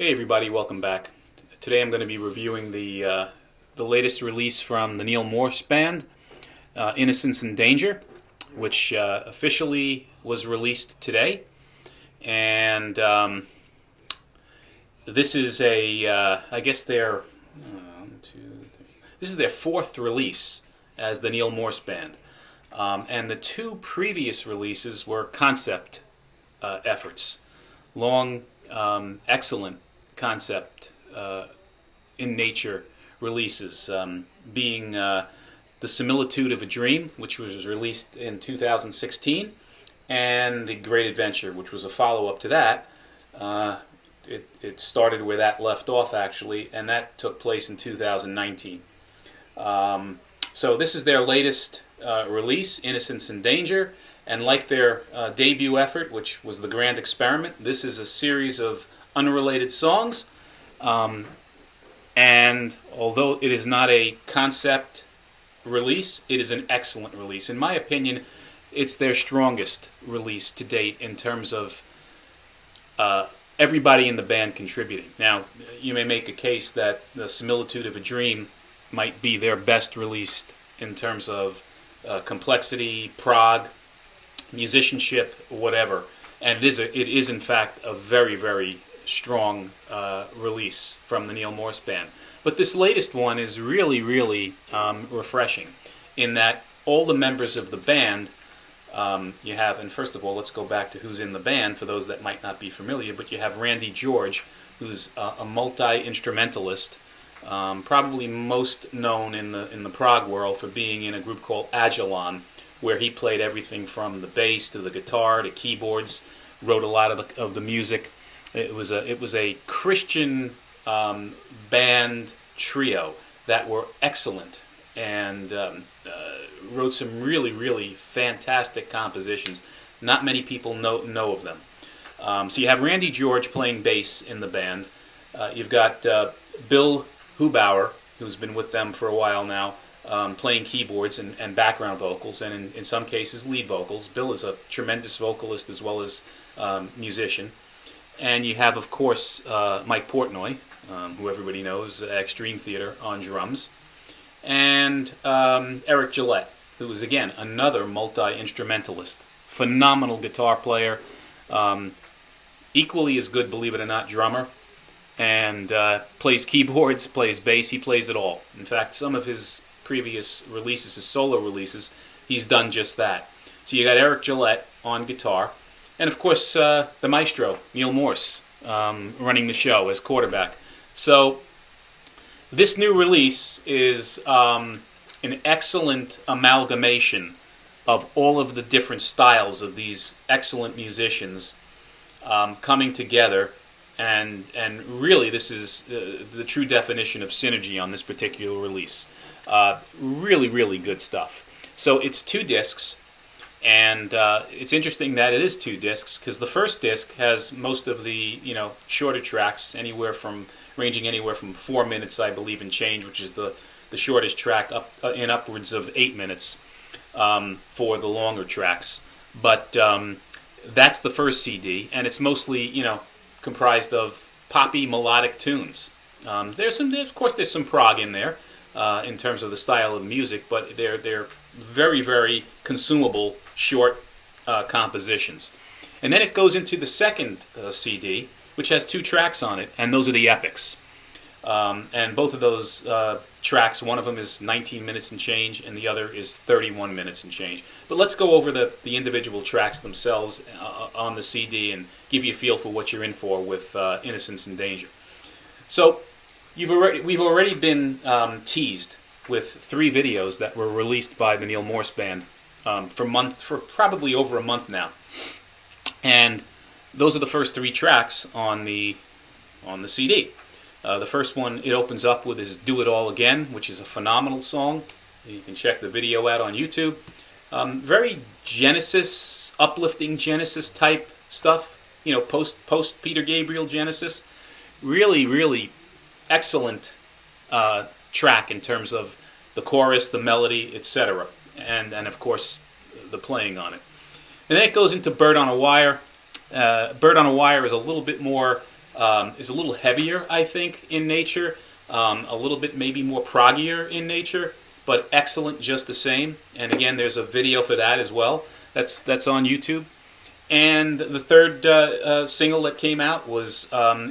Hey everybody, welcome back. Today I'm going to be reviewing the latest release from the Neal Morse band, Innocence and Danger, which officially was released today. And this is I guess this is their fourth release as the Neal Morse band. And the two previous releases were concept efforts, long, excellent concept in nature releases, being The Similitude of a Dream, which was released in 2016, and The Great Adventure, which was a follow-up to that. It started where that left off, actually, and that took place in 2019. So this is their latest release, Innocence and Danger, and like their debut effort, which was The Grand Experiment, this is a series of unrelated songs, and although it is not a concept release, it is an excellent release. In my opinion, it's their strongest release to date in terms of everybody in the band contributing. Now, you may make a case that The Similitude of a Dream might be their best released in terms of complexity, prog, musicianship, whatever. And it is in fact a very, very strong release from the Neal Morse band. But this latest one is really, really refreshing in that all the members of the band you have, and first of all, let's go back to who's in the band for those that might not be familiar, but you have Randy George, who's a multi-instrumentalist, probably most known in the prog world for being in a group called Agilon, where he played everything from the bass to the guitar to keyboards, wrote a lot of the music. It was a Christian band trio that were excellent and wrote some really, really fantastic compositions. Not many people know of them. So you have Randy George playing bass in the band. You've got Bill Hubauer, who's been with them for a while now, playing keyboards and background vocals, and in some cases lead vocals. Bill is a tremendous vocalist as well as musician. And you have, of course, Mike Portnoy, who everybody knows, Extreme Theater, on drums. And Eric Gillette, who is, again, another multi-instrumentalist. Phenomenal guitar player. Equally as good, believe it or not, drummer. And plays keyboards, plays bass, he plays it all. In fact, some of his previous releases, his solo releases, he's done just that. So you got Eric Gillette on guitar. And of course, the maestro, Neal Morse, running the show as quarterback. So this new release is an excellent amalgamation of all of the different styles of these excellent musicians coming together. And really, this is the true definition of synergy on this particular release. Really, really good stuff. So it's 2 discs. And it's interesting that it is 2 discs, because the first disc has most of the shorter tracks, ranging anywhere from 4 minutes, I believe, and change, which is the shortest track, in upwards of 8 minutes for the longer tracks. But that's the first CD, and it's mostly comprised of poppy melodic tunes. There's some prog in there in terms of the style of music, but they're very, very consumable, short compositions. And then it goes into the second CD, which has 2 tracks on it, and those are the epics. And both of those tracks, one of them is 19 minutes and change, and the other is 31 minutes and change. But let's go over the individual tracks themselves on the CD and give you a feel for what you're in for with Innocence and Danger. So we've already been teased with 3 videos that were released by the Neal Morse band for probably over a month now, and those are the first 3 tracks on the CD. The first one it opens up with is "Do It All Again," which is a phenomenal song. You can check the video out on YouTube. Very Genesis, uplifting Genesis type stuff. Post Peter Gabriel Genesis. Really, really excellent track in terms of the chorus, the melody, etc. And of course the playing on it. And then it goes into "Bird on a Wire." "Bird on a Wire" is a little bit more is a little heavier, I think, in nature, a little bit maybe more proggier in nature, but excellent just the same. And again, there's a video for that as well. That's on YouTube. And the third single that came out was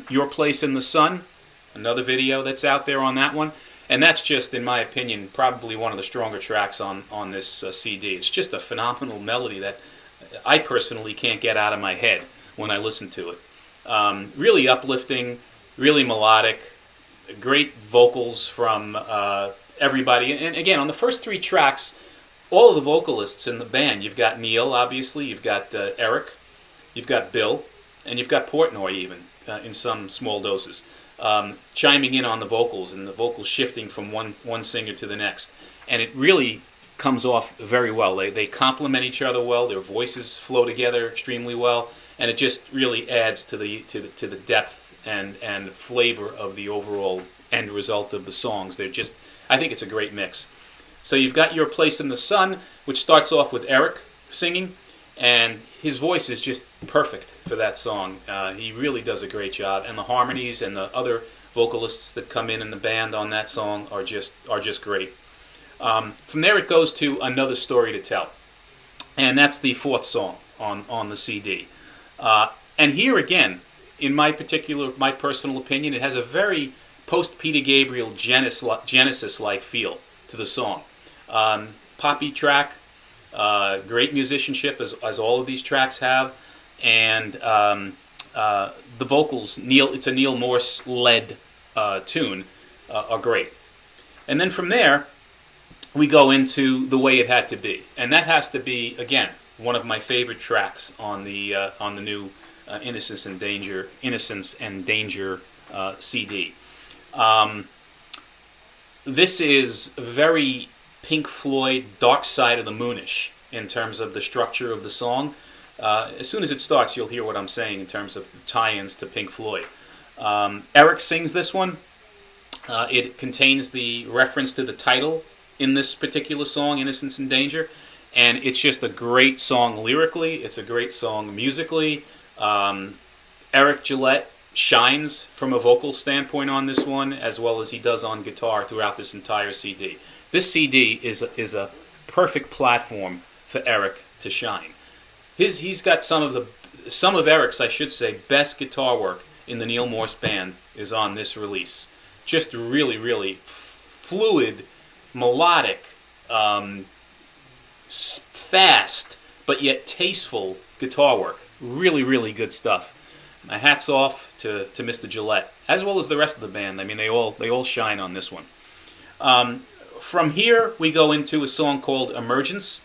Your Place in the Sun, another video that's out there on that one. And that's just, in my opinion, probably one of the stronger tracks on this CD. It's just a phenomenal melody that I personally can't get out of my head when I listen to it. Really uplifting, really melodic, great vocals from everybody. And again, on the first three tracks, all of the vocalists in the band, you've got Neal, obviously, you've got Eric, you've got Bill, and you've got Portnoy even, in some small doses, chiming in on the vocals, and the vocals shifting from one singer to the next. And it really comes off very well. They complement each other well, their voices flow together extremely well, and it just really adds to the depth and flavor of the overall end result of the songs. I think it's a great mix. So you've got Your Place in the Sun, which starts off with Eric singing, and his voice is just perfect for that song. He really does a great job, and the harmonies and the other vocalists that come in the band on that song are just great. From there it goes to Another Story to Tell, and that's the fourth song on the CD. And here again, in my personal opinion, it has a very post-Peter Gabriel Genesis-like feel to the song. Poppy track, great musicianship as all of these tracks have, and the vocals, it's a Neal Morse led tune, are great. And then from there we go into The Way It Had to Be, and that has to be, again, one of my favorite tracks on the new Innocence and Danger CD. This is very Pink Floyd, Dark Side of the Moonish in terms of the structure of the song. As soon as it starts, you'll hear what I'm saying in terms of tie-ins to Pink Floyd. Eric sings this one. It contains the reference to the title in this particular song, Innocence and Danger, and it's just a great song lyrically. It's a great song musically. Eric Gillette shines from a vocal standpoint on this one, as well as he does on guitar throughout this entire CD. This CD is a perfect platform for Eric to shine. He's got some of Eric's, I should say, best guitar work in the Neal Morse band is on this release. Just really, really fluid, melodic, fast, but yet tasteful guitar work. Really, really good stuff. My hat's off to Mr. Gillette, as well as the rest of the band. I mean, they all shine on this one. From here, we go into a song called Emergence,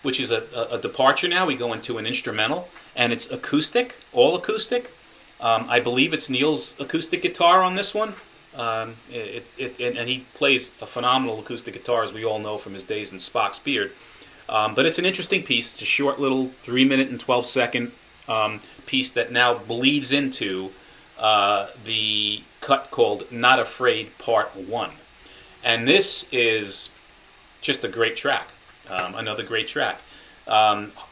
which is a departure now. We go into an instrumental, and it's acoustic, all acoustic. I believe it's Neal's acoustic guitar on this one. And he plays a phenomenal acoustic guitar, as we all know from his days in Spock's Beard. But it's an interesting piece. It's a short little 3-minute and 12-second piece that now bleeds into the cut called Not Afraid Part 1. And this is just a great track. Another great track.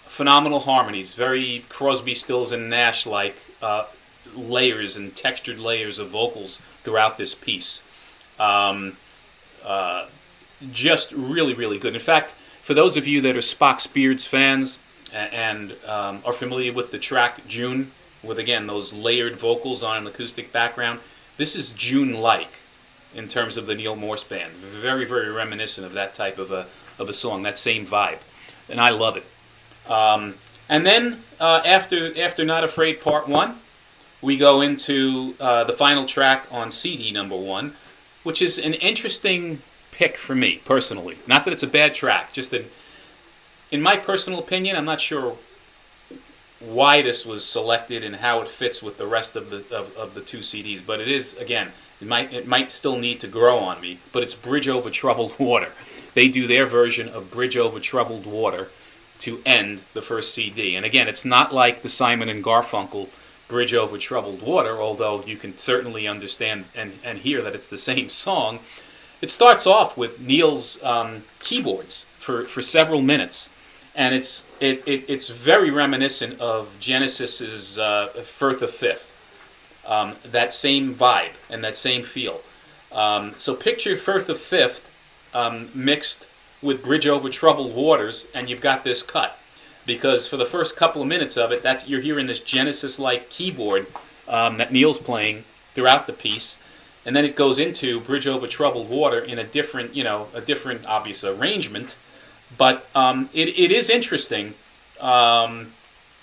Phenomenal harmonies, very Crosby, Stills, and Nash-like layers and textured layers of vocals throughout this piece. Just really, really good. In fact, for those of you that are Spock's Beards fans and are familiar with the track June, with, again, those layered vocals on an acoustic background, this is June-like in terms of the Neal Morse band. Very, very reminiscent of that type of a song, that same vibe. And I love it. And then after Not Afraid Part 1, we go into the final track on CD number 1, which is an interesting pick for me, personally. Not that it's a bad track, just that, in my personal opinion, I'm not sure why this was selected and how it fits with the rest of the two CDs, but it is, again, it might still need to grow on me, but it's Bridge Over Troubled Water. They do their version of Bridge Over Troubled Water to end the first CD. And again, it's not like the Simon and Garfunkel Bridge Over Troubled Water, although you can certainly understand and hear that it's the same song. It starts off with Neal's keyboards for several minutes, and it's very reminiscent of Genesis's Firth of Fifth. that same vibe and that same feel. So picture Firth of Fifth mixed with Bridge Over Troubled Waters, and you've got this cut. Because for the first couple of minutes of it, you're hearing this Genesis-like keyboard that Neal's playing throughout the piece, and then it goes into Bridge Over Troubled Water in a different obvious arrangement, but it is interesting. And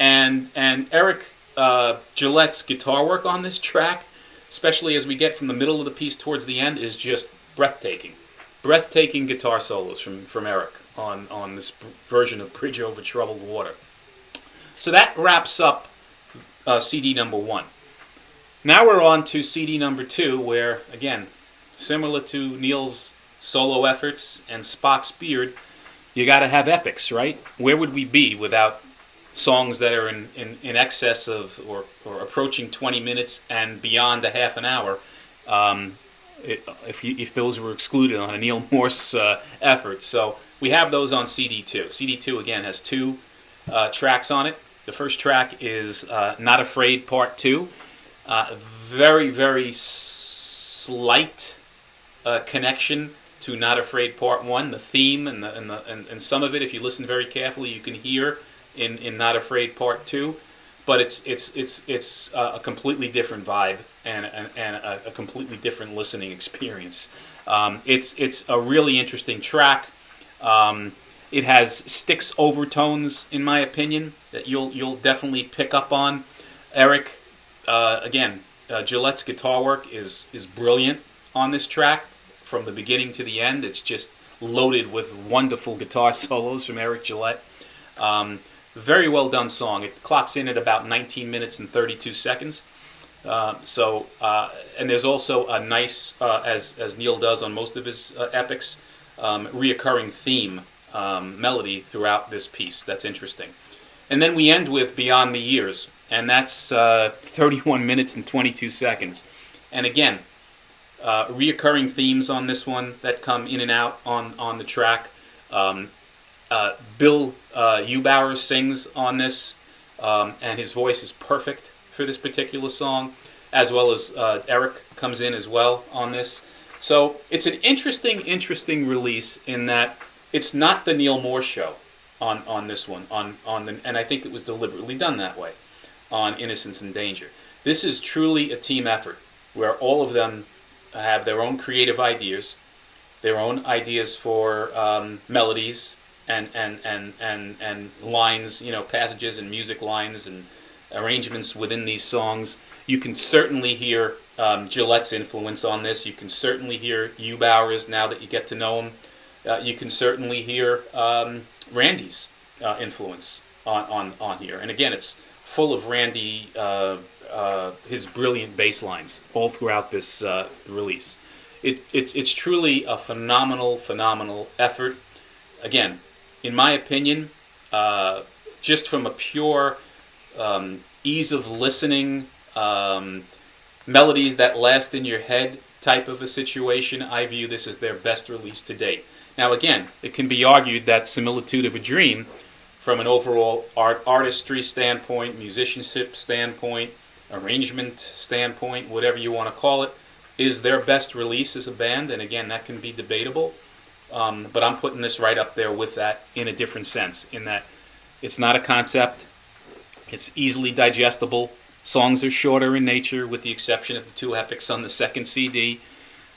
Eric Gillette's guitar work on this track, especially as we get from the middle of the piece towards the end, is just breathtaking. Breathtaking guitar solos from Eric on this version of Bridge Over Troubled Water. So that wraps up CD number 1. Now we're on to CD number 2, where, again, similar to Neal's solo efforts and Spock's Beard, you got to have epics, right? Where would we be without songs that are in excess of or approaching 20 minutes and beyond a half an hour? If those were excluded on a Neal Morse effort. So we have those on CD2. CD2, again, has 2 tracks on it. The first track is Not Afraid Part 2. Very, very slight connection to Not Afraid Part 1. The theme and some of it, if you listen very carefully, you can hear in Not Afraid Part 2. But it's a completely different vibe and a completely different listening experience. It's a really interesting track. It has Styx overtones, in my opinion, that you'll definitely pick up on. Eric, Gillette's guitar work is brilliant on this track from the beginning to the end. It's just loaded with wonderful guitar solos from Eric Gillette. Very well done song. It clocks in at about 19 minutes and 32 seconds. And there's also a nice, as Neal does on most of his epics, reoccurring theme melody throughout this piece. That's interesting. And then we end with Beyond the Years, and that's 31 minutes and 22 seconds. And again, reoccurring themes on this one that come in and out on the track. Bill Eubauer sings on this, and his voice is perfect for this particular song, as well as Eric comes in as well on this. So it's an interesting release in that it's not the Neal Morse show on this one, and I think it was deliberately done that way on Innocence and Danger. This is truly a team effort where all of them have their own creative ideas, their own ideas for melodies and lines, passages and music lines and arrangements within these songs. You can certainly hear Gillette's influence on this. You can certainly hear Eubauer's now that you get to know him. You can certainly hear Randy's influence on here. And again, it's full of Randy, his brilliant bass lines all throughout this release. It's truly a phenomenal effort. Again, in my opinion, just from a pure ease of listening, melodies that last in your head type of a situation, I view this as their best release to date. Now again, it can be argued that Similitude of a Dream, from an overall artistry standpoint, musicianship standpoint, arrangement standpoint, whatever you want to call it, is their best release as a band, and again, that can be debatable. But I'm putting this right up there with that in a different sense, in that it's not a concept, it's easily digestible, songs are shorter in nature with the exception of the 2 epics on the second CD,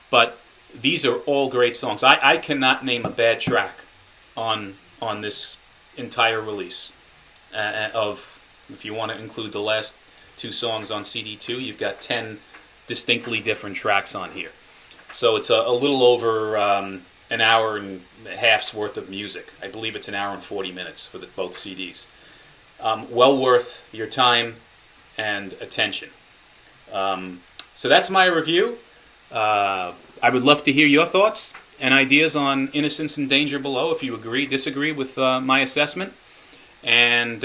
but these are all great songs. I cannot name a bad track on this entire release. If you want to include the last 2 songs on CD2, you've got 10 distinctly different tracks on here. So it's a little over an hour and a half's worth of music. I believe it's an hour and 40 minutes for both CDs. Well worth your time and attention. So that's my review. I would love to hear your thoughts and ideas on Innocence and Danger below, if you agree, disagree with my assessment. And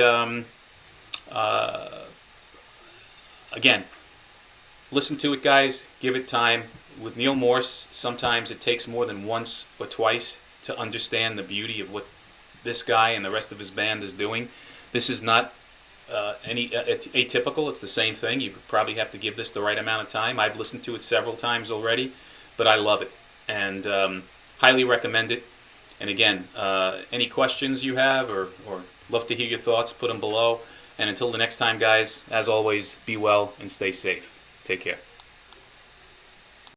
again, listen to it, guys. Give it time. With Neal Morse, sometimes it takes more than once or twice to understand the beauty of what this guy and the rest of his band is doing. This is not atypical, it's the same thing. You probably have to give this the right amount of time. I've listened to it several times already, but I love it and highly recommend it. And again, any questions you have or love to hear your thoughts, put them below. And until the next time, guys, as always, be well and stay safe. Take care.